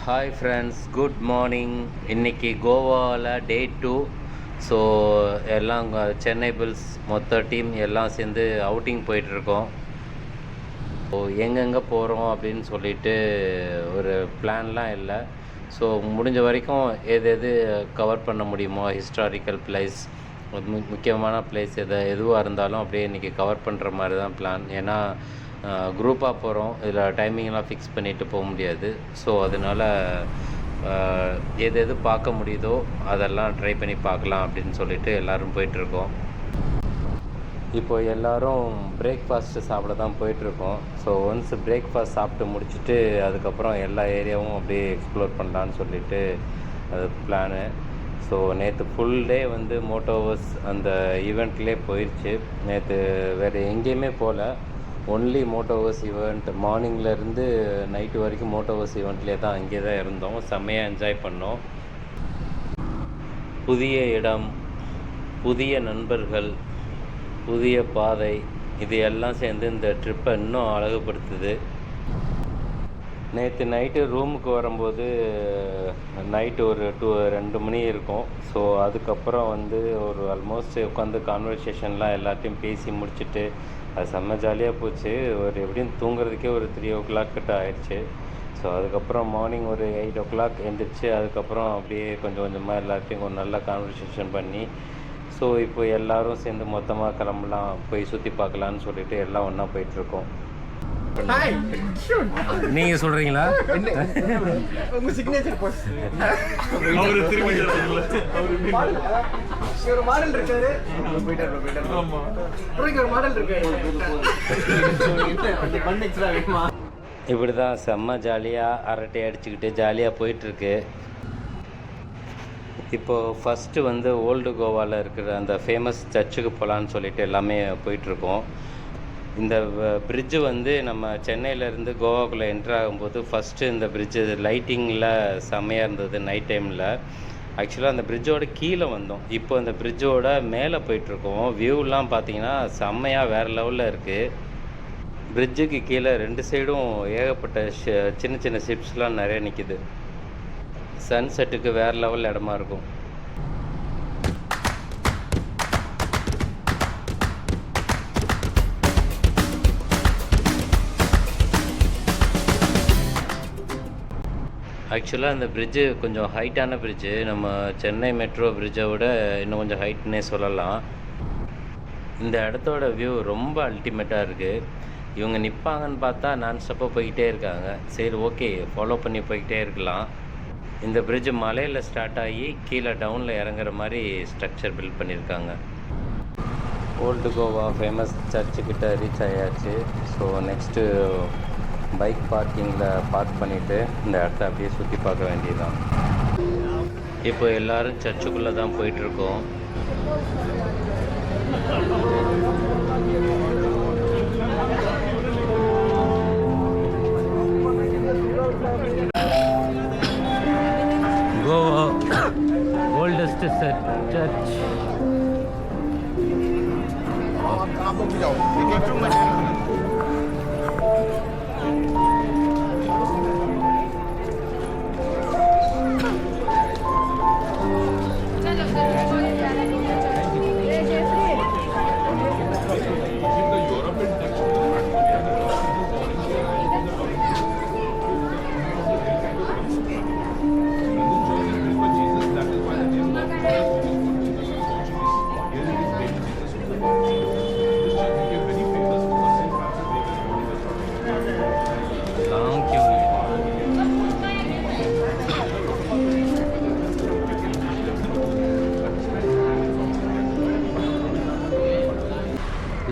Hi friends, good morning. இன்றைக்கி கோவாவில் டே 2. So எல்லாம் சென்னை புல்ஸ் மொத்த டீம் எல்லாம் சேர்ந்து அவுட்டிங் போயிட்டுருக்கோம். ஸோ எங்கெங்கே போகிறோம் அப்படின்னு சொல்லிட்டு ஒரு பிளான்லாம் இல்லை. ஸோ முடிஞ்ச வரைக்கும் எது கவர் பண்ண முடியுமோ, ஹிஸ்டாரிக்கல் பிளேஸ், முக்கியமான பிளேஸ் எதுவாக இருந்தாலும் அப்படியே இன்றைக்கி கவர் பண்ணுற மாதிரி தான் பிளான். ஏன்னா குரூப்பாக போகிறோம், இதில் டைமிங்லாம் ஃபிக்ஸ் பண்ணிவிட்டு போக முடியாது. ஸோ அதனால் எது பார்க்க முடியுதோ அதெல்லாம் ட்ரை பண்ணி பார்க்கலாம் அப்படின்னு சொல்லிட்டு எல்லோரும் போயிட்டுருக்கோம். இப்போ எல்லோரும் பிரேக்ஃபாஸ்ட்டு சாப்பிட தான் போயிட்டுருக்கோம். ஸோ ஒன்ஸ் பிரேக்ஃபாஸ்ட் சாப்பிட்டு முடிச்சுட்டு அதுக்கப்புறம் எல்லா ஏரியாவும் அப்படியே எக்ஸ்ப்ளோர் பண்ணலான்னு சொல்லிட்டு அது பிளானு. ஸோ நேற்று ஃபுல் டே வந்து மோட்டோவர்ஸ் அந்த ஈவெண்ட்லேயே போயிடுச்சு. நேற்று வேறு எங்கேயுமே போகல, ஒன்லி மோட்டோவர்ஸ் ஈவெண்ட். மார்னிங்லேருந்து நைட்டு வரைக்கும் மோட்டோவர்ஸ் ஈவெண்ட்லேயே தான், அங்கே தான் இருந்தோம். செம்மையாக என்ஜாய் பண்ணோம். புதிய இடம், புதிய நண்பர்கள், புதிய பாதை, இது எல்லாம் சேர்ந்து இந்த ட்ரிப்பை இன்னும் அழகுபடுத்துது. நேற்று நைட்டு ரூமுக்கு வரும்போது நைட்டு ஒரு 2 மணி இருக்கும். ஸோ அதுக்கப்புறம் வந்து ஒரு ஆல்மோஸ்ட் உட்காந்து கான்வர்சேஷன்லாம் எல்லாத்தையும் பேசி முடிச்சுட்டு அது செம்ம ஜாலியாக போச்சு. ஒரு எப்படியும் தூங்குறதுக்கே ஒரு 3 o'clock கிட்ட ஆயிடுச்சு. ஸோ அதுக்கப்புறம் மார்னிங் ஒரு 8 o'clock எழுந்திரிச்சு அதுக்கப்புறம் அப்படியே கொஞ்சம் கொஞ்சமாக எல்லாத்தையும் ஒரு நல்ல கான்வர்சேஷன் பண்ணி, ஸோ இப்போ எல்லோரும் சேர்ந்து மொத்தமாக கிளம்பலாம், போய் சுற்றி பார்க்கலான்னு சொல்லிட்டு எல்லாம் ஒன்றா போயிட்டுருக்கோம். நீங்க சொல்றீங்களா? உங்க சிக்னேச்சர் போஸ். அவரு திரும்பி ஒரு மாடல் இருக்காரு. போயிட்டாரு. ஆமா. ஒரு மாடல் இருக்காரு. அந்த பண்ண எக்ஸ்ட்ரா வேணுமா? இப்படி தான் செம்ம ஜாலியாக அரட்டை அடிச்சுக்கிட்டு ஜாலியாக போயிட்டுருக்கு. இப்போது ஃபஸ்ட்டு வந்து ஓல்டு கோவாவில் இருக்கிற அந்த ஃபேமஸ் சர்ச்சுக்கு போகலான்னு சொல்லிட்டு எல்லாமே போயிட்டுருக்கோம். இந்த பிரிட்ஜு வந்து நம்ம சென்னையிலேருந்து கோவாக்குள்ளே என்ட்ரு ஆகும்போது ஃபஸ்ட்டு இந்த பிரிட்ஜு லைட்டிங்கில் செம்மையாக இருந்தது நைட் டைமில். ஆக்சுவலாக அந்த பிரிட்ஜோட கீழே வந்தோம். இப்போ அந்த பிரிட்ஜோட மேலே போயிட்டுருக்கோம். வியூலாம் பார்த்தீங்கன்னா செம்மையாக வேறு லெவலில் இருக்குது. பிரிட்ஜுக்கு கீழே 2 சைடும் ஏகப்பட்ட சின்ன சின்ன ஷிப்ஸ்லாம் நிறைய நிற்கிது. சன்செட்டுக்கு வேறு லெவல் இடமா இருக்கும். ஆக்சுவலாக இந்த பிரிட்ஜு கொஞ்சம் ஹைட்டான பிரிட்ஜு. நம்ம சென்னை மெட்ரோ பிரிட்ஜை விட இன்னும் கொஞ்சம் ஹைட்னே சொல்லலாம். இந்த இடத்தோட வியூ ரொம்ப அல்டிமேட்டாக இருக்குது. இவங்க நிற்பாங்கன்னு பார்த்தா நான்ஸ்டாப்பாக போய்கிட்டே இருக்காங்க. சரி, ஓகே, ஃபாலோ பண்ணி போய்கிட்டே இருக்கலாம். இந்த பிரிட்ஜு மலையில் ஸ்டார்ட் ஆகி கீழே டவுனில் இறங்குற மாதிரி ஸ்ட்ரக்சர் பில்ட் பண்ணியிருக்காங்க. ஓல்டு கோவா ஃபேமஸ் சர்ச்சுக்கிட்ட ரீச் ஆயாச்சு. ஸோ நெக்ஸ்ட்டு பைக் பார்க்கிங்கில் பார்க் பண்ணிவிட்டு இந்த இடத்த அப்படியே சுற்றி பார்க்க வேண்டியதுதான். இப்போ எல்லோரும் சர்ச்சுக்குள்ளே தான் போயிட்டுருக்கோம். Goa oldest church.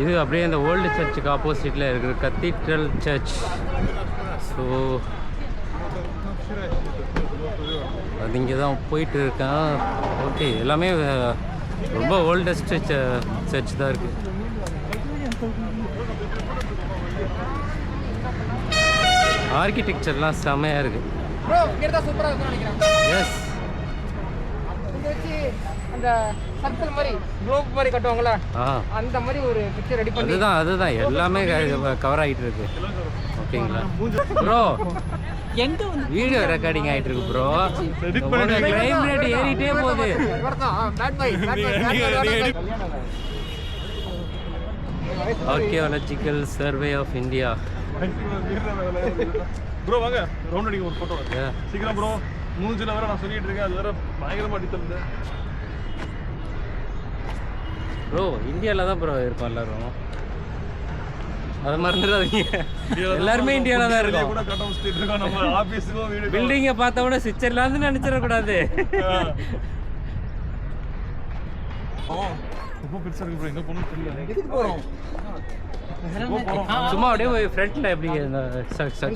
இது அப்படியே இந்த ஓல்டு சர்ச்சுக்கு ஆப்போசிட்டில் இருக்கிற கத்தீட்ரல் சர்ச். ஸோ அது இங்கே தான் போயிட்டு இருக்கேன். ஓகே, எல்லாமே ரொம்ப ஓல்டஸ்ட் சர்ச் தான் இருக்குது. ஆர்கிடெக்சர்லாம் செம்மையாக இருக்குது. எஸ், அந்த சர்க்கிள் மாதிரி க்ளோப் மாதிரி கட்டுவாங்களா, அந்த மாதிரி ஒரு பிக்சர் ரெடி பண்ணி அதுதான் எல்லாமே கவர் ஆகிட்டு இருக்கு. ஓகேங்களா ப்ரோ? எங்க வந்து வீடியோ ரெக்கார்டிங் ஆயிட்டு இருக்கு ப்ரோ. கிரைம் ரேட் ஏறிட்டே போகுது. Archaeological survey of India. Bro வாங்க ரவுண்ட் அடிக்க ஒரு போட்டோ சீக்கிரம் ப்ரோ. மூஞ்சில வேற நான் சொல்லிட்டு இருக்கேன், அது வேற பயங்கரமா அடித்தது. ப்ரோ இந்தியாவில் தான் ப்ரோ இருக்கோம் எல்லாரும், அதை மறந்துடாதீங்க. எல்லாருமே இந்தியாவில் தான் இருக்கோம். கூட கட்ட வச்சுட்டு இருக்கோம். நம்ம ஆபீஸ்க்கும் வீடு பில்டிங்கை பார்த்த உடனே சுவிட்சர்லாந்து நினைச்சிடக்கூடாது. ரொம்ப பெருசா இருக்கு ப்ரோ. எங்க போகணும் தெரியல. எதுக்கு போறோம்? சும்மா அப்படியே போய் ஃப்ரண்ட்ல எப்படி இந்த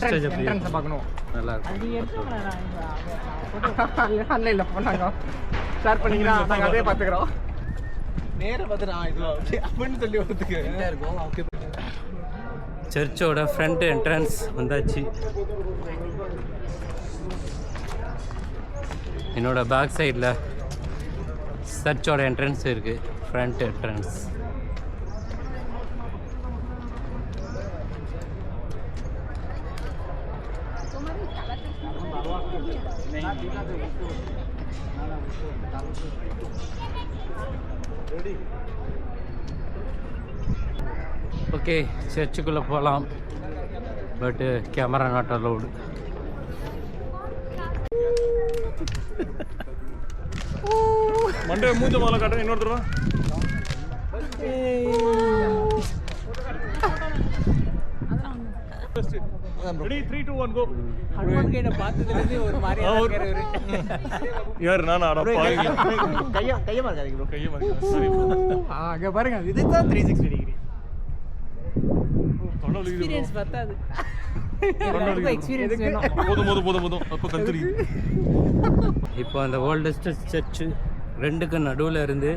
ஸ்டேஜ் எப்படி பார்க்கணும். நல்லா இருக்கும். ஆன்லைன்ல போனாங்க ஷேர் பண்ணிக்கிறா, நாங்க அதே பாத்துக்கிறோம். நேரா பார்த்து நான் இதுல அப்படின்னு சொல்லி வரதுக்கு இருக்கும். ஓகே, சர்ச்சோட ஃப்ரண்ட் என்ட்ரன்ஸ் வந்தாச்சு. என்னோட பேக் சைடில் சர்ச்சோட என்ட்ரன்ஸ் இருக்குது, ஃப்ரண்ட் என்ட்ரன்ஸ். ஓகே, சர்ச்சுக்குள்ளே போகலாம், பட்டு கேமரா நாட் அலோடு. மண்டே மூஞ்ச முதல்ல காட்டுங்க இன்னொருத்தர். ரெடி 3 2 1 கோ. ஹனுமான் கையில பார்த்ததுல இருந்து ஒரு மாதிரியா இருக்காரு. யார் நானா? அட பாருங்க. கைய மார்க்காதீங்க ப்ரோ. கைய மார்க்காதீங்க. சரி. அங்க பாருங்க, இதுதான் 360 டிகிரி. எக்ஸ்பீரியன்ஸ் பத்தாது. எக்ஸ்பீரியன்ஸ் வேணும். போதும் அப்ப கத்துறீங்க. இப்போ அந்த ஓல்டஸ்ட் சர்ச்சு ரெண்டுக்கு நடுவில் இருந்து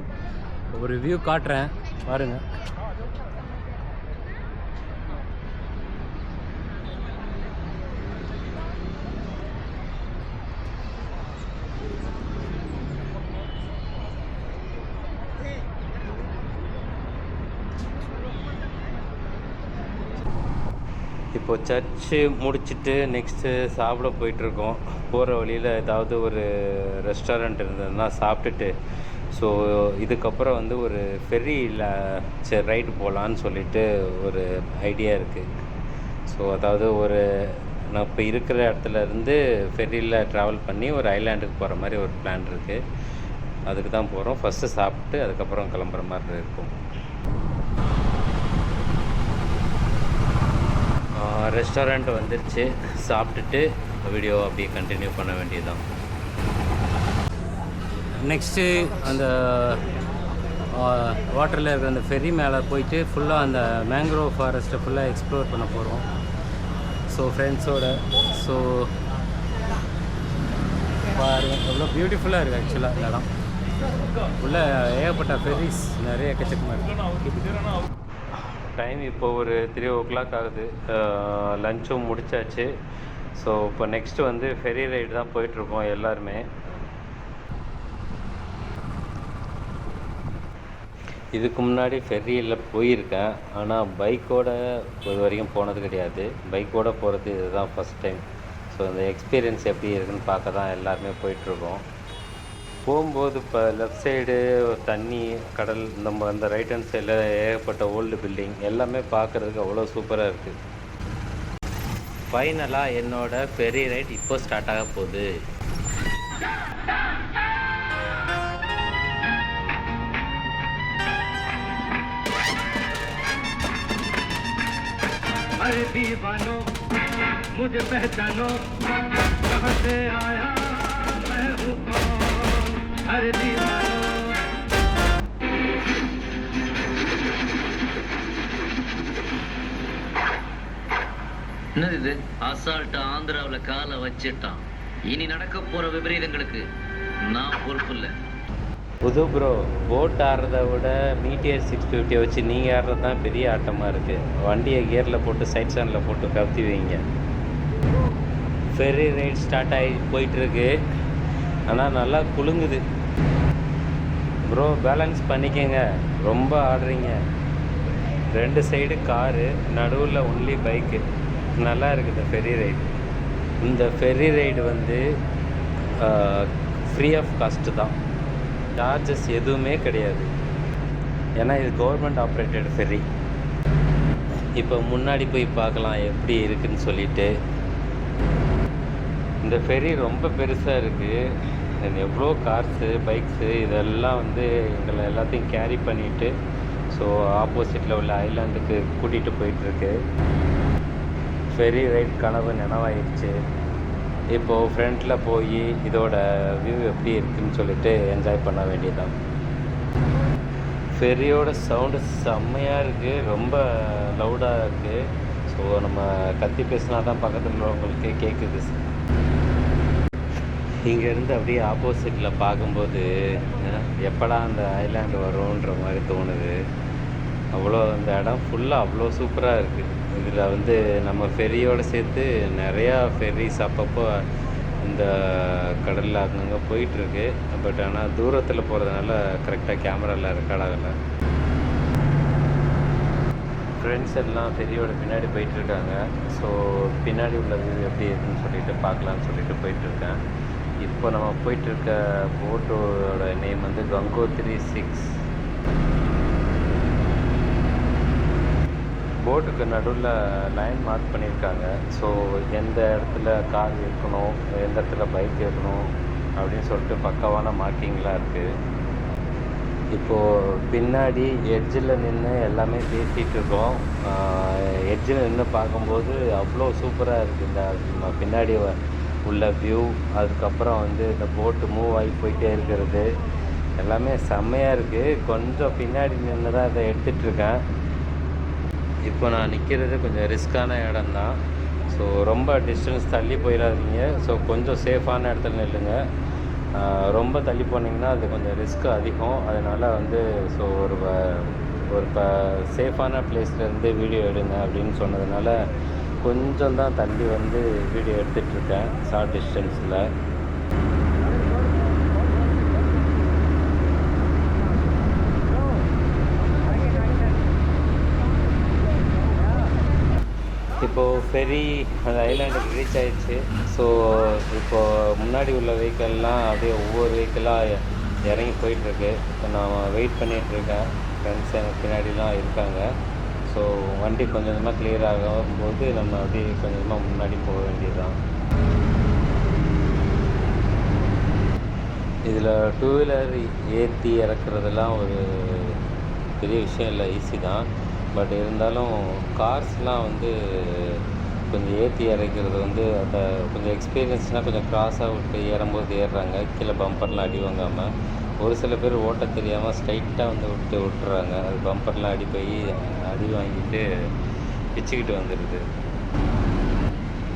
ஒரு வியூ காட்டுறேன் பாருங்கள். இப்போது சர்ச்சு முடிச்சுட்டு நெக்ஸ்ட்டு சாப்பிட போயிட்டுருக்கோம். போகிற வழியில் ஏதாவது ஒரு ரெஸ்டாரண்ட் இருந்ததுன்னா சாப்பிட்டுட்டு, ஸோ இதுக்கப்புறம் வந்து ஒரு ஃபெரியில் சரி ரைடு போகலான்னு சொல்லிட்டு ஒரு ஐடியா இருக்குது. ஸோ அதாவது நான் இப்போ இருக்கிற இடத்துல இருந்து ஃபெரியில் ட்ராவல் பண்ணி ஒரு ஐலாண்டுக்கு போகிற மாதிரி ஒரு பிளான் இருக்குது. அதுக்கு தான் போகிறோம். ஃபஸ்ட்டு சாப்பிட்டு அதுக்கப்புறம் கிளம்புற மாதிரி இருக்கும். ரெஸ்டாரண்ட் வந்துருச்சு, சாப்பிட்டுட்டு வீடியோ அப்படியே கண்டினியூ பண்ண வேண்டியதுதான். நெக்ஸ்ட்டு அந்த வாட்டரில் இருக்கிற அந்த ஃபெரி மேலே போயிட்டு ஃபுல்லாக அந்த மேங்க்ரோவ் ஃபாரஸ்ட்டை ஃபுல்லாக எக்ஸ்ப்ளோர் பண்ண போகிறோம். ஸோ ஃப்ரெண்ட்ஸோட. ஸோ பாருங்க எவ்வளோ பியூட்டிஃபுல்லாக இருக்குது ஆக்சுவலாக இந்த இடம். உள்ள ஏகப்பட்ட ஃபெரிஸ் நிறைய எக்கச்சக்கமாக இருக்குது. டைம் இப்போ ஒரு 3 o'clock ஆகுது. லஞ்சும் முடிச்சாச்சு. ஸோ இப்போ நெக்ஸ்ட்டு வந்து ஃபெரி ரைடு தான் போயிட்டுருக்கோம் எல்லாருமே. இதுக்கு முன்னாடி ஃபெரியில் போயிருக்கேன், ஆனால் பைக்கோட இது வரைக்கும் போனது கிடையாது. பைக்கோடு போகிறது இதுதான் ஃபஸ்ட் டைம். ஸோ இந்த எக்ஸ்பீரியன்ஸ் எப்படி இருக்குன்னு பார்க்க தான் எல்லாருமே போயிட்டுருக்கோம். போகும்போது இப்போ லெஃப்ட் சைடு தண்ணி, கடல், நம்ம அந்த ரைட் ஹேண்ட் சைடில் ஏகப்பட்ட ஓல்டு பில்டிங் எல்லாமே பார்க்குறதுக்கு அவ்வளோ சூப்பராக இருக்குது. ஃபைனலாக என்னோடய ஃபெரி ரைட் இப்போ ஸ்டார்ட் ஆக போகுது. अरे दीवानो मुझे पहचानो कहाँ से आया मैं हूँ कौन अरे दीवानो என்னது இது அசால்ட்டா ஆந்திராவில் காலை வச்சிட்டான். இனி நடக்க போற விபரீதங்களுக்கு நான் பொறுப்பு இல்லை. புது ப்ரோ, போட் ஆடுறத விட மீட்டியர் 650 வச்சு நீங்கள் ஆடுறது தான் பெரிய ஆட்டமாக இருக்குது. வண்டியை கியரில் போட்டு சைட் ஸ்டாண்டில் போட்டு கவுத்தி வைங்க. ஃபெரி ரைட் ஸ்டார்ட் ஆகி போயிட்டுருக்கு, ஆனால் நல்லா குலுங்குது. ப்ரோ பேலன்ஸ் பண்ணிக்கங்க, ரொம்ப ஆடுறீங்க. 2 சைடு காரு, நடுவில் ஒன்லி பைக்கு. நல்லா இருக்குது ஃபெரி ரைடு. இந்த ஃபெர்ரி ரைடு வந்து ஃப்ரீ ஆஃப் காஸ்ட்டு தான், சார்ஜஸ் எதுவுமே கிடையாது. ஏன்னா இது கவர்மெண்ட் ஆப்ரேட்டட் ஃபெர்ரி. இப்போ முன்னாடி போய் பார்க்கலாம் எப்படி இருக்குன்னு சொல்லிட்டு. இந்த ஃபெர்ரி ரொம்ப பெருசாக இருக்குது. எவ்வளோ கார்ஸு, பைக்ஸு இதெல்லாம் வந்து எங்களை எல்லாத்தையும் கேரி பண்ணிவிட்டு ஸோ ஆப்போசிட்டில் உள்ள ஐலாண்டுக்கு கூட்டிகிட்டு போயிட்டுருக்கு. ஃபெர்ரி ரைட் கனவு நினைவாயிடுச்சு. இப்போது ஃப்ரண்ட்டில் போய் இதோட வியூ எப்படி இருக்குதுன்னு சொல்லிட்டு என்ஜாய் பண்ண வேண்டியதான். ஃபெர்ரியோட சவுண்டு செம்மையாக இருக்குது, ரொம்ப லவுடாக இருக்குது. ஸோ நம்ம கத்தி பேசினா தான் பக்கத்தில் உள்ளவங்களுக்கே கேட்குது. இங்கேருந்து அப்படியே ஆப்போசிட்டில் பார்க்கும்போது எப்படா அந்த ஐலாண்டு வரும்ன்ற மாதிரி தோணுது. அவ்வளோ அந்த இடம் ஃபுல்லாக அவ்வளோ சூப்பராக இருக்குது. இதில் வந்து நம்ம ஃபெர்ரியோடு சேர்த்து நிறையா ஃபெர்ரிஸ் அப்பப்போ இந்த கடலில் அங்கங்கே போயிட்டுருக்கு. பட் ஆனால் தூரத்தில் போகிறதுனால கரெக்டாக கேமராவில் ரெக்கார்ட் ஆகலை. ஃப்ரெண்ட்ஸ் எல்லாம் ஃபெர்ரியோட பின்னாடி போயிட்டுருக்காங்க. ஸோ பின்னாடி உள்ள வியூ எப்படி இருக்குன்னு சொல்லிட்டு பார்க்கலான்னு சொல்லிட்டு போயிட்டுருக்கேன். இப்போ நம்ம போயிட்டுருக்க போட்டோட நேம் வந்து கங்கோத்ரி 6. போட்டுக்கு நடுவில் லைன் மார்க் பண்ணியிருக்காங்க. ஸோ எந்த இடத்துல கார் இருக்கணும், எந்த இடத்துல பைக் இருக்கணும் அப்படின்னு சொல்லிட்டு பக்காவான மார்க்கிங்லாம் இருக்குது. இப்போது பின்னாடி எட்ஜில் நின்று எல்லாமே பேசிகிட்டு இருக்கோம். எட்ஜில் நின்று பார்க்கும்போது அவ்வளோ சூப்பராக இருக்குது இந்த பின்னாடி உள்ள வியூ. அதுக்கப்புறம் வந்து இந்த போட்டு மூவ் ஆகி போயிட்டே இருக்கிறது எல்லாமே செம்மையாக இருக்குது. கொஞ்சம் பின்னாடி நின்று தான் இதை எடுத்துகிட்ருக்கேன். இப்போ நான் நிற்கிறது கொஞ்சம் ரிஸ்க்கான இடம்தான். ஸோ ரொம்ப டிஸ்டன்ஸ் தள்ளி போயிடாதீங்க. ஸோ கொஞ்சம் சேஃபான இடத்துல நில்லுங்க. ரொம்ப தள்ளி போனீங்கன்னா அது கொஞ்சம் ரிஸ்க்கு அதிகம். அதனால் வந்து ஸோ ஒரு சேஃபான பிளேஸ்லேருந்து வீடியோ எடுங்க அப்படின்னு சொன்னதுனால கொஞ்சம் தான் தள்ளி வந்து வீடியோ எடுத்துகிட்ருக்கேன் ஷார்ட் டிஸ்டன்ஸில். இப்போது ஃபெர்ரி அந்த ஐலாண்டுக்கு ரீச் ஆகிடுச்சு. ஸோ இப்போது முன்னாடி உள்ள வெஹிக்கல்லாம் அப்படியே ஒவ்வொரு வெஹிக்கலாக இறங்கி போயிட்டுருக்கு. இப்போ நான் வெயிட் பண்ணிகிட்ருக்கேன். ஃப்ரெண்ட்ஸ் எனக்கு பின்னாடிலாம் இருக்காங்க. ஸோ வண்டி கொஞ்சம் கொஞ்சமாக கிளியர் ஆகும்போது நம்ம அப்படியே கொஞ்சம் கொஞ்சமாக முன்னாடி போக வேண்டியதுதான். இதில் டூ வீலர் ஏற்றி இறக்குறதெல்லாம் ஒரு பெரிய விஷயம் இல்லை, ஈஸி தான். பட் இருந்தாலும் கார்ஸ்லாம் வந்து கொஞ்சம் ஏற்றி இறக்கிறது வந்து அந்த கொஞ்சம் எக்ஸ்பீரியன்ஸ்னால் கொஞ்சம் க்ராஸாக விட்டு ஏறும்போது ஏறுறாங்க. கீழே பம்பர்லாம் அடி வாங்காமல். ஒரு சில பேர் ஓட்ட தெரியாமல் ஸ்ட்ரைட்டாக வந்து விட்டுறாங்க. அது பம்பர்லாம் அடி போய் அடி வாங்கிட்டு பிச்சுக்கிட்டு வந்துடுது.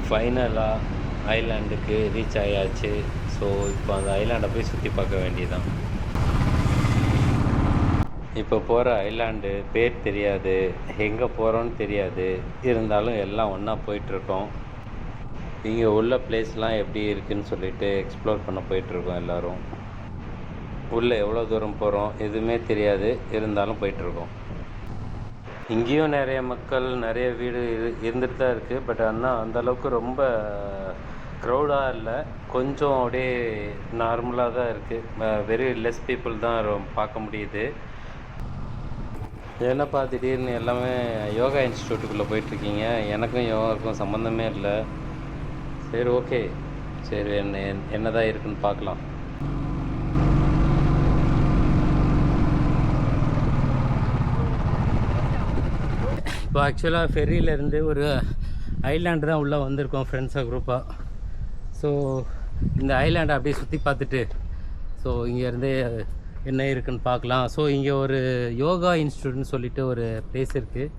ஃபைனலாக ஐலாண்டுக்கு ரீச் ஆயாச்சு. ஸோ இப்போ அந்த ஐலாண்டை போய் சுற்றி பார்க்க வேண்டியதுதான். இப்போ போகிற ஐலாண்டு பேர் தெரியாது, எங்கே போகிறோன்னு தெரியாது. இருந்தாலும் எல்லாம் ஒன்றா போயிட்டுருக்கோம். இங்கே உள்ள பிளேஸ்லாம் எப்படி இருக்குதுன்னு சொல்லிட்டு எக்ஸ்ப்ளோர் பண்ண போயிட்டுருக்கோம் எல்லோரும். உள்ளே எவ்வளோ தூரம் போகிறோம் எதுவுமே தெரியாது, இருந்தாலும் போயிட்டுருக்கோம். இங்கேயும் நிறைய மக்கள், நிறைய வீடு இருந்துட்டு தான் இருக்குது. பட் ஆனால் அந்தளவுக்கு ரொம்ப க்ரௌடாக இல்லை, கொஞ்சம் அப்படியே நார்மலாக தான் இருக்குது. வெரி லெஸ் பீப்புள் தான் பார்க்க முடியுது. என்னப்பா திடீர்னு எல்லாமே யோகா இன்ஸ்டியூட்டுக்குள்ளே போயிட்டுருக்கீங்க? எனக்கும் யோகாவுக்கும் சம்மந்தமே இல்லை. சரி, ஓகே, சரி, என்ன தான் இருக்குன்னு பார்க்கலாம். இப்போ ஆக்சுவலாக ஃபெர்ரியிலேருந்து ஒரு ஐலாண்டு தான் உள்ளே வந்திருக்கோம் ஃப்ரெண்ட்ஸாக குரூப்பாக. ஸோ இந்த ஐலாண்டை அப்படியே சுற்றி பார்த்துட்டு ஸோ இங்கேருந்து என்ன இருக்குன்னு பார்க்கலாம். ஸோ இங்கே ஒரு யோகா இன்ஸ்டியூட்னு சொல்லிட்டு ஒரு பிளேஸ் இருக்குது.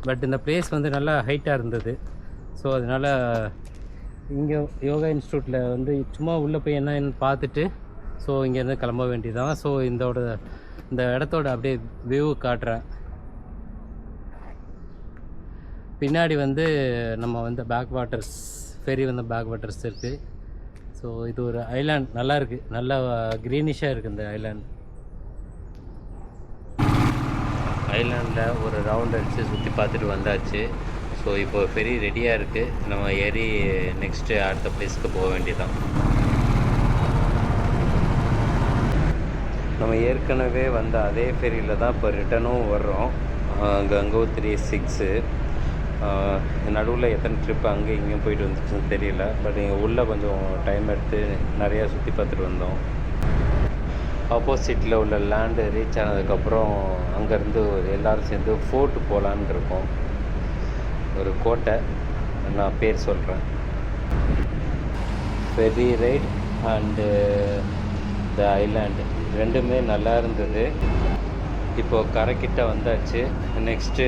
பட் இந்த பிளேஸ் வந்து நல்லா ஹைட்டாக இருந்தது. ஸோ அதனால் இங்கே யோகா இன்ஸ்டியூட்டில் வந்து சும்மா உள்ளே போய் என்னன்னு பார்த்துட்டு ஸோ இங்கேருந்து கிளம்ப வேண்டியதான். ஸோ இந்த இடத்தோட அப்படியே வியூ காட்டுறேன். பின்னாடி வந்து நம்ம வந்து பேக் வாட்டர்ஸ் ஃபெர்ரி வந்து பேக் வாட்டர்ஸ் இருக்குது. ஸோ இது ஒரு ஐலாண்ட், நல்லா இருக்குது, நல்லா க்ரீனிஷாக இருக்குது இந்த ஐலாண்ட். ஐலாண்டில் ஒரு ரவுண்ட் அடித்து சுற்றி பார்த்துட்டு வந்தாச்சு. ஸோ ஸோ இப்போ ஃபெரி ரெடியாக இருக்குது, நம்ம ஏறி நெக்ஸ்ட்டு அடுத்த பிளேஸ்க்கு போக வேண்டியதான். நம்ம ஏற்கனவே வந்த அதே ஃபெரியில் தான் இப்போ ரிட்டனும் வர்றோம். கங்கோத்ரி 6 நடுவில் எத்தனை ட்ரிப் அங்கே இங்கேயும் போயிட்டு வந்துச்சுன்னு தெரியல. பட் இங்கே உள்ளே கொஞ்சம் டைம் எடுத்து நிறையா சுற்றி பார்த்துட்டு வந்தோம். ஆப்போசிட்டில் உள்ள லேண்டு ரீச் ஆனதுக்கப்புறம் அங்கேருந்து எல்லோரும் சேர்ந்து ஃபோர்ட்டு போகலான்னு இருக்கோம். ஒரு கோட்டை, நான் பேர் சொல்கிறேன். Ferry right and the island ரெண்டுமே நல்லா இருந்தது. இப்போது கரைக்கிட்ட வந்தாச்சு. நெக்ஸ்ட்டு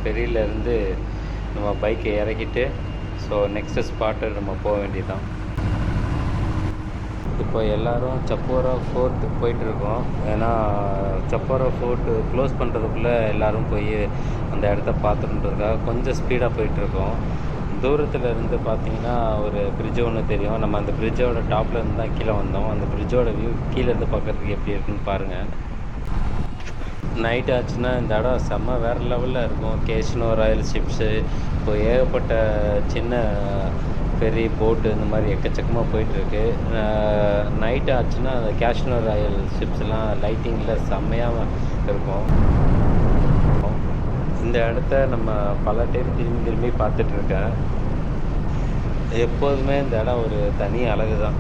ஃபெரியிலேருந்து நம்ம பைக்கை இறக்கிட்டு ஸோ நெக்ஸ்ட்டு ஸ்பாட்டு நம்ம போக வேண்டியதான். இப்போ எல்லோரும் சப்போரா ஃபோர்ட் போயிட்டுருக்கோம். ஏன்னா சப்போரா ஃபோர்ட்டு க்ளோஸ் பண்ணுறதுக்குள்ளே எல்லோரும் போய் அந்த இடத்த பார்த்துட்டுன்றதுக்காக கொஞ்சம் ஸ்பீடாக போயிட்டுருக்கோம். தூரத்தில் இருந்து பார்த்தீங்கன்னா ஒரு பிரிட்ஜு ஒன்று தெரியும். நம்ம அந்த பிரிட்ஜோட டாப்பில் இருந்து தான் கீழே வந்தோம். அந்த பிரிட்ஜோட வியூ கீழேருந்து பார்க்குறதுக்கு எப்படி இருக்குன்னு பாருங்கள். நைட் ஆச்சுன்னா இந்த இடம் செம்ம வேறு லெவலில் இருக்கும். கேஷ்னோ ராயல் ஷிப்ஸு, இப்போ ஏகப்பட்ட சின்ன ஃபெரி போட்டு இந்த மாதிரி எக்கச்சக்கமாக போயிட்டுருக்கு. நைட் ஆச்சுன்னா அந்த கேஷ்னோ ராயல் ஷிப்ஸ்லாம் லைட்டிங்கில் செம்மையாக இருக்கும். இந்த இடத்த நம்ம பல டைம் திரும்பி பார்த்துட்ருக்கேன். எப்போதுமே இந்த இடம் ஒரு தனி அழகு தான்.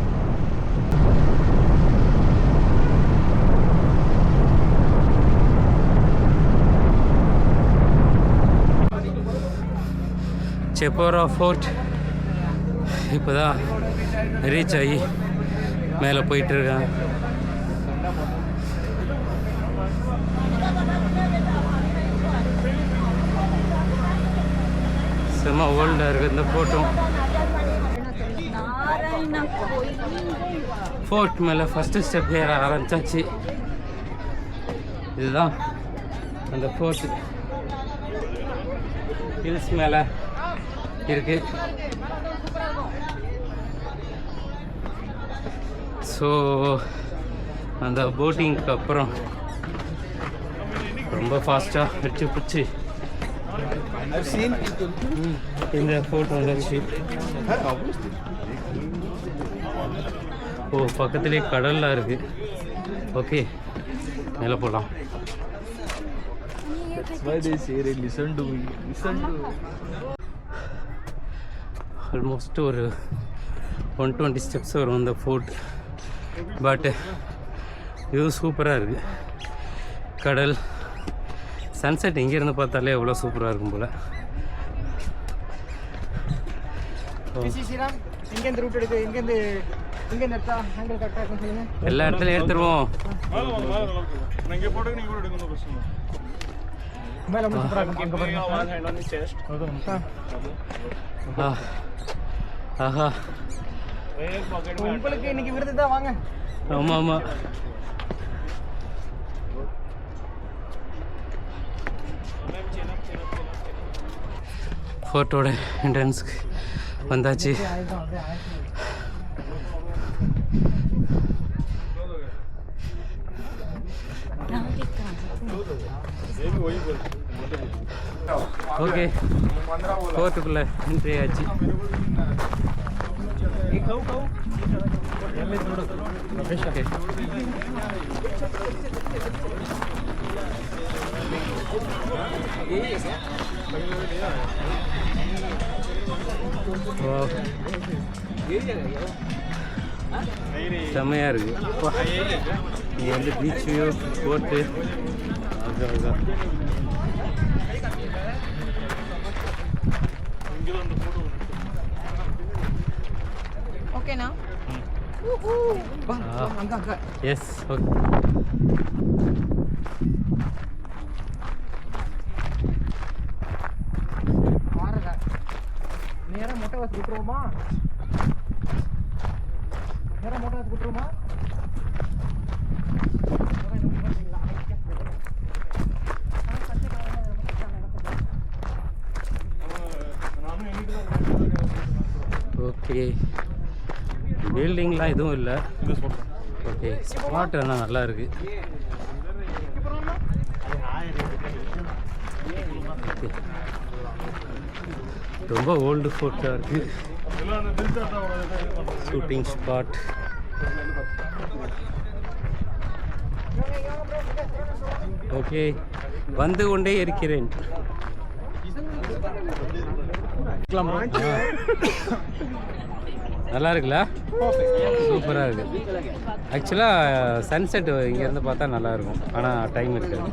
செப்போரா ஃபோர்ட் இப்போ தான் ரீச் ஆகி மேலே போயிட்டுருக்கேன். செம்ம ஓல்டாக இருக்குது இந்த ஃபோர்ட்டும். ஃபோர்ட் மேலே ஃபஸ்ட்டு ஸ்டெப் ஏற ஆரம்பிச்சாச்சு. இதுதான் அந்த ஃபோர்ட் ஹில்ஸ் மேலே இருக்குது. ஸோ அந்த போட்டிங்க்கு அப்புறம் ரொம்ப ஃபாஸ்ட்டாக வச்சு பிடிச்சி இந்த ஃபோர்ட் வந்துச்சு. ஓ, பக்கத்துலேயே கடல்லாம் இருக்குது. ஓகே, மேலே போகலாம். ஆல்மோஸ்ட் ஒரு 120 ஸ்டெப்ஸ் வரும் இந்த ஃபோர்ட். பட் இது சூப்பராக இருக்குது. கடல், சன்செட் இங்கேருந்து பார்த்தாலே எவ்வளோ சூப்பராக இருக்கும் போல். எல்லா இடத்துலையும் எடுத்துருவோம். ஆஹா, உங்களுக்கு இன்னைக்கு விருது தான், வாங்க. ஆமாம் ஆமாம். ஃபோர்ட்டோட என்ட்ரன்ஸ்க்கு வந்தாச்சு. ஓகே, ஃபோர்ட்டுக்குள்ளே என்ட்ரி ஆச்சு. செம்மையாக இருக்குது. நீ வந்து பீச் வியூ போட்டு ஓகேண்ணா. Yes, okay. நேராக மொட்டை வாசி விட்டுருவோமா? நேராக மொட்டை வாசி விட்டுருவோமா? ஓகே, பில்டிங்லாம் எதுவும் இல்லை. ஓகே, ஸ்பாட் ஆனால் நல்லா இருக்குது. ஓகே, ரொம்ப ஓல்டு ஃபோர்ட்டாக இருக்குது. எல்லாம் அந்த பில் சார்ட்டாவோட இது பண்ணுறது. Shooting spot. ஓகே, வந்து கொண்டே இருக்கிறேன். நல்லா இருக்குல்ல? சூப்பராக இருக்குது. ஆக்சுவலாக சன்செட் இங்கேருந்து பார்த்தா நல்லாயிருக்கும், ஆனால் டைம் இருக்காது.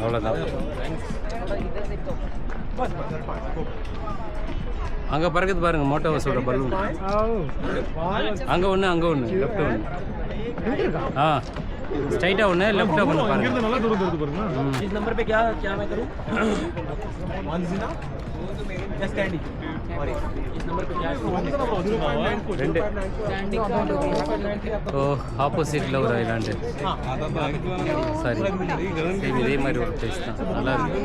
அவ்வளோதான். அங்கே பறக்குது பாருங்க, மோட்டோ ஹவுஸோட பலூன். அங்கே ஒன்று லெஃப்ட் ஒன்று. ஆ, ஸ்ட்ரைட்டாக ஒன்று லெஃப்டாக ஒன்று பாருங்க. இங்கிருந்து நல்லா தூரம் தெரியுது பாருங்க. इस नंबर पे क्या क्या मैं करूं या स्टैंडिंग और इस नंबर पे क्या ரெண்டு. ஓ, ஆப்போசிட்டில் ஒரு ஐலாண்டு. சாரி, சேம் இதே மாதிரி ஒரு பிளேஸ் தான். நல்லா இருக்கு.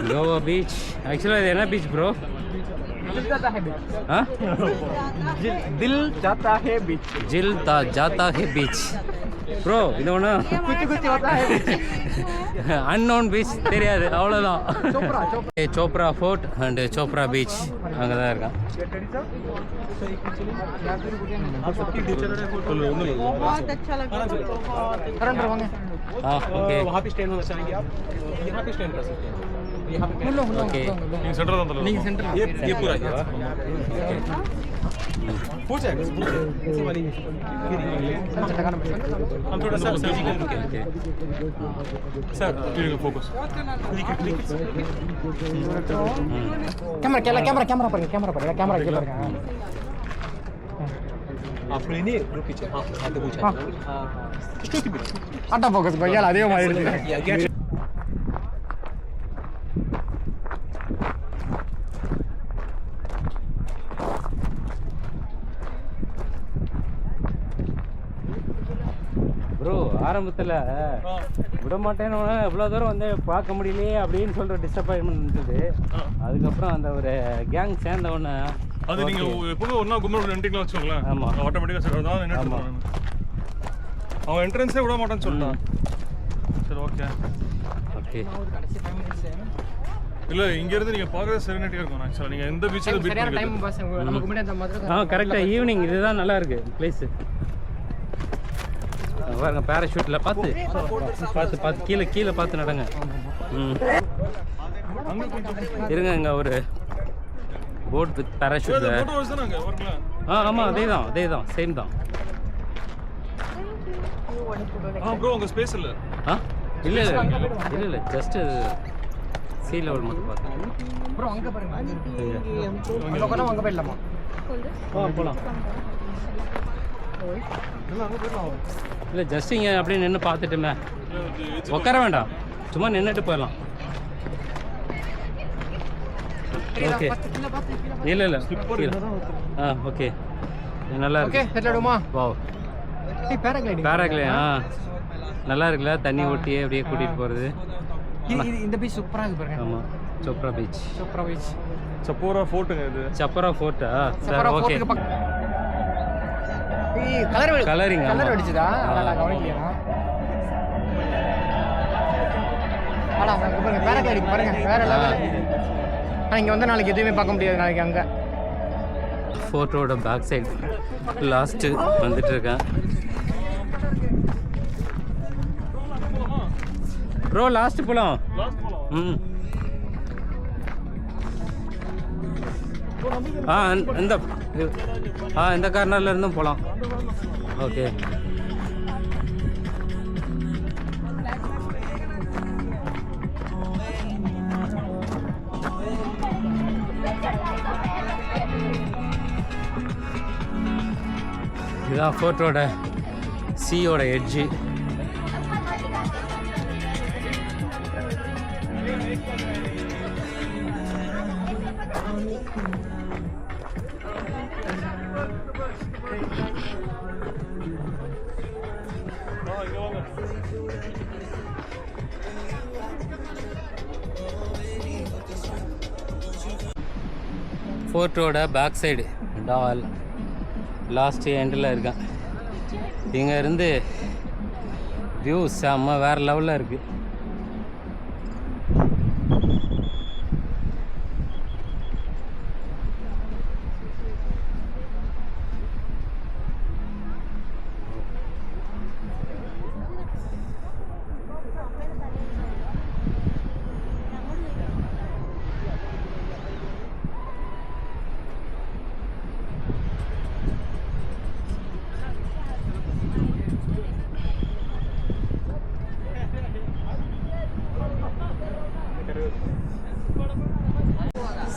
கோவா பீச். ஆக்சுவலாக இது என்ன பீச் ப்ரோ? दिल जाता है बीच ஆ, दिल जाता है बीच ஜில் ஜாத்தா ஹே பீச் ப்ரோ. இது ஒன்று कुछ कुछ होता है बीच அன்னோன் பீச் தெரியாது, அவ்வளோதான். Chapora fort and Chapora beach அங்கே தான் இருக்கான். बहुत अच्छा लगा, सरेंडर होंगे ஆ, ஓகே वहाँ पे स्टैंड होना चाहेंगे आप यहाँ पे स्टैंड कर सकते हैं यहाँ पे ஓகே. நீங்கள் சென்டர் தான் தரலாம். नहीं सेंटर ये पूरा हो जाएगा ऐसे वाली हम थोड़ा सा ஓகே. Sir focus. कैमरा पर कैमरा के पर आप लेनी ग्रुप पीछे हां आते पूछा हां अड्डा फोकस भैया அதே மாதிரி இருக்கு. ப்ரோ, ஆரம்பத்தில் விட மாட்டேன்னு இவ்வளோ தூரம் வந்து பார்க்க முடியலையே அப்படின்னு சொல்கிற டிசப்பாயின்மெண்ட் இருந்தது. அதுக்கப்புறம் அந்த ஒரு கேங் சேர்ந்த உடனே அது நீங்கள் எப்பவுமே ஒன்றா கும்பல் நின்றுக்கலாம் வச்சுக்கோங்களேன். ஆமாம். ஆட்டோமேட்டிக்காக சரி தான் நின்றுட்டு அவன் என்ட்ரன்ஸே விட மாட்டான்னு சொல்லிட்டான். சரி, ஓகே ஓகே. இல்லை இங்கேருந்து நீங்கள் பார்க்குறது செரினிட்டியாக இருக்கும். ஆக்சுவலாக நீங்கள் எந்த பீச்சில் பீட் பண்ணிக்கிறது. நமக்கு முன்னாடி அந்த மாதிரி ஆ, கரெக்டாக ஈவினிங் இதுதான் நல்லா இருக்கு பிளேஸு. பாருங்க, பேராஷூட்டில் பார்த்து கீழே பார்த்து நடங்க. ம், இருங்க, இங்கே ஒரு போட் வித் பேராஷூட். ஃபோட்டோ வச்சு தான் நாங்கள் ஒர்க்கில். ஆ, ஆமாம், அதே தான் சேம் தான். ப்ரோ உங்கள் ஸ்பேஸ் இல்லை. ஆ, இல்லை ஜஸ்ட்டு சி லெவல் மட்டும் பார்த்தேன். ப்ரோ அங்க பாருங்க அங்க போனா அங்க போயிடலாமா? போகலாம். இல்லை ஜஸ்ட் இங்கே அப்படியே நின்று பார்த்துட்டுமே, உட்கார வேண்டாம், சும்மா நின்றுட்டு போயிடலாம். ஓகே, இல்லை ஆ, ஓகே, நல்லா ஓகே இருக்கு. செட்லடுமா? Wow, paragliding. ஆ, நல்லா இருக்குல்ல, தண்ணி ஓட்டியே அப்படியே கூட்டிகிட்டு போகிறது. இந்த பீச் சூப்பரா இருக்கு பாருங்க. ஆமாம், சோப்ரா பீச். சப்போரா ஃபோர்ட்டுங்க இது. சப்பரா ஃபோர்ட்டா சார்? ஓகே. கலரிங் அடிச்சுதா? நான் கவனிக்கலையா? அடா அங்க பாருங்க பேராகிளைடிங் பாருங்க, வேற லெவல். இங்க வந்து நாளைக்கு எதுவுமே பார்க்க முடியாது. நாளைக்கு அங்க ஃபோட்டோட பேக் சைடு லாஸ்ட்டு வந்துட்டு இருக்கேன். ப்ரோ லாஸ்ட்டு போகலாம். ம், இந்த கார்னர்ல இருந்தும் போகலாம். ஓகே, இதான் ஃபோட்டோட சீயோட எட்ஜு. ஃபோட்டோட பேக் சைடு டால் லாஸ்ட் எண்டில் இருக்கான். இங்கே இருந்து வியூ செம்ம வேறு லெவலில் இருக்குது.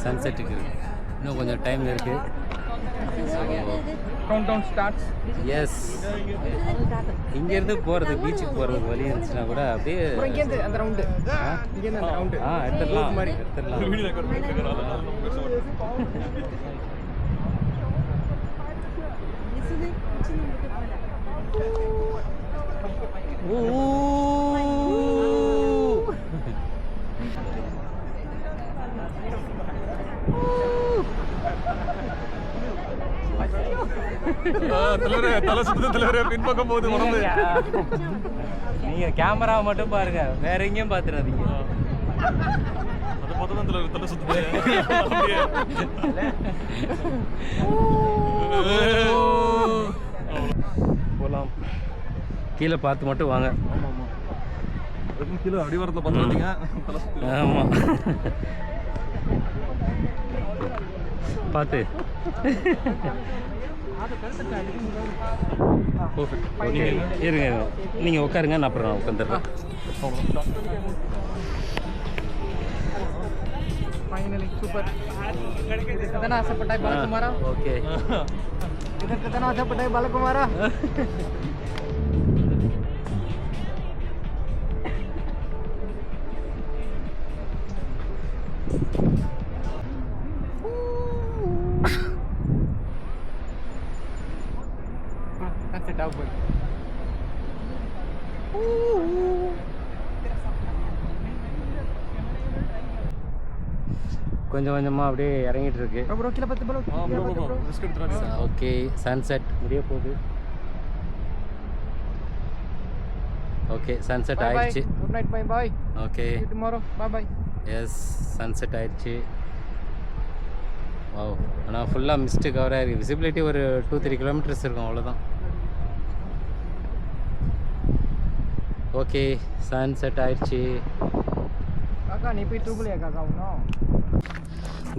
சன்செட்டுக்கு இன்னும் கொஞ்சம் டைம் இருக்குது. Count down starts. எஸ், இங்கேருந்து போகிறது பீச்சுக்கு போகிறதுக்கு வழி இருந்துச்சுன்னா கூட அப்படியே இங்கேருந்து அந்த ரவுண்டு, இங்கேருந்து அந்த ரவுண்டு எடுத்துடலாம் மாதிரி எடுத்துடலாம். வீடியோ ரெக்கார்ட் பண்ணிட்டு இருக்கறனால நம்ம பேச தலைவரே தலை சுத்து தலைவரே பின்பக்கம் போகுது உடம்பு. நீங்கள் கேமரா மட்டும் பாருங்க, வேற எங்கேயும் பார்த்துடாதீங்க. அதை பார்த்து தான் தலைவர் தலை சுத்து போகலாம். கீழே பார்த்து மட்டும் வாங்க. அதுக்கும் கீழே அடிவாரத்தில் பார்த்துருந்தீங்க தலை சுத்து. ஆமாம், பார்த்து. இருங்க நீங்கள் உட்காருங்க, நான் அப்புறம் உட்காந்துடுறேன். Finally super. இதற்கு ஆசைப்பட்டாய் பாலகுமாரா? ஓகே, இதற்கு தானே ஆசைப்பட்டாய் பாலகுமாரா? கொஞ்சம் கொஞ்சமாக அப்படியே இறங்கிட்டு இருக்கு. ப்ரோ கீழே பார்த்து ப்ரோ. ரிஸ்க் எடுத்துறாங்க. ஓகே, சன்செட் முடிய போகுது. ஓகே, சன்செட் ஆயிடுச்சு. Good night, bye bye. Okay, tomorrow, bye bye. Yes, sunset ஆயிடுச்சு. வாவ், ஆனால் ஃபுல்லாக மிஸ்ட்டு கவராக இருக்குது. விசிபிலிட்டி ஒரு 2-3 கிலோமீட்டர்ஸ் இருக்கும், அவ்வளோதான். ஓகே, சன்செட் ஆயிடுச்சு. காக்கா நீ போய் தூக்கலையா காக்கா இன்னும்?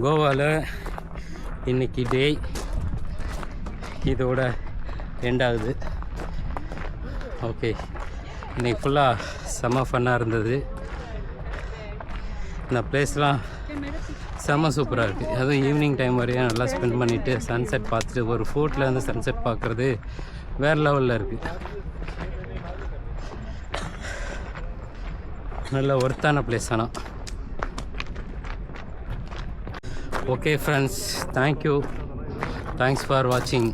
கோவாவில் இன்னைக்கு டே இதோட எண்ட் ஆகுது. ஓகே, இன்னைக்கு ஃபுல்லாக செம்ம ஃபன்னாக இருந்தது. இந்த பிளேஸ்லாம் செம்ம சூப்பராக இருக்குது. அதுவும் ஈவினிங் டைம் வரையும் நல்லா ஸ்பெண்ட் பண்ணிவிட்டு சன்செட் பார்த்துட்டு ஒரு ஃபோர்ட்டில் வந்து சன்செட் பார்க்குறது வேறு லெவலில் இருக்குது. நல்ல ஒர்த்தான பிளேஸ். ஆனால் okay friends, thank you, thanks for வாட்சிங்.